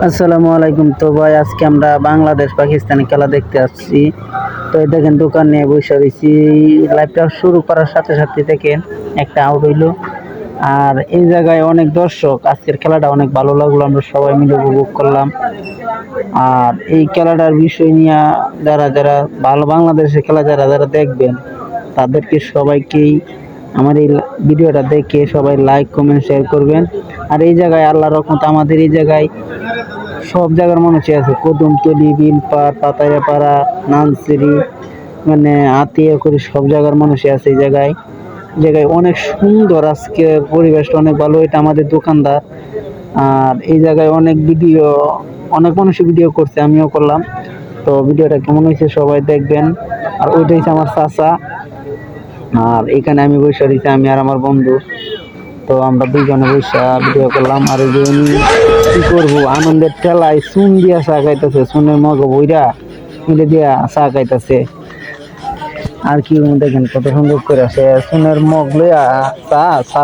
আসসালামু আলাইকুম। তো ভাই আজকে আমরা বাংলাদেশ পাকিস্তানি খেলা দেখতে আসছি। তো এই দেখেন দোকান নিয়ে বসে রয়েছি। লাইভটা শুরু করার সাথে সাথে দেখেন একটা আউট হইলো। আর এই জায়গায় অনেক দর্শক, আজকের খেলাটা অনেক ভালো লাগলো, আমরা সবাই মিলে উপভোগ করলাম। আর এই খেলাটার বিষয় নিয়ে যারা যারা ভালো বাংলাদেশের খেলা যারা যারা দেখবেন তাদেরকে সবাইকেই আমার এই ভিডিওটা দেখে সবাই লাইক কমেন্ট শেয়ার করবেন। আর এই জায়গায় আল্লাহর রহমতে আমাদের এই জায়গায় সব জায়গার মানুষই আছে, কদমতলি, বিলপাড়, পাতায়াপাড়া, নানসিরি, মানে আতিয়া করে সব জায়গার মানুষই আছে এই জায়গায়। জায়গায় অনেক সুন্দর, আজকে পরিবেশটা অনেক ভালো। এটা আমাদের দোকানদার। আর এই জায়গায় অনেক মানুষই ভিডিও করছে, আমিও করলাম। তো ভিডিওটা কেমন হয়েছে সবাই দেখবেন। আর ওইটা হচ্ছে আমার চাচা। আর এখানে আমি বসে রয়েছি, আমি আর আমার বন্ধু। তো আমরা দুইজনে বসে ভিডিও করলাম। আর এই যে উনি কি করবো, আনন্দের ঠেলায় চুন দিয়া চা খাইতেছে, চুনের মগ বইরা মিলে দিয়া চা খাইতেছে। আর কি দেখেন কত সুন্দর করে আছে চুনের মগ লইয়া চা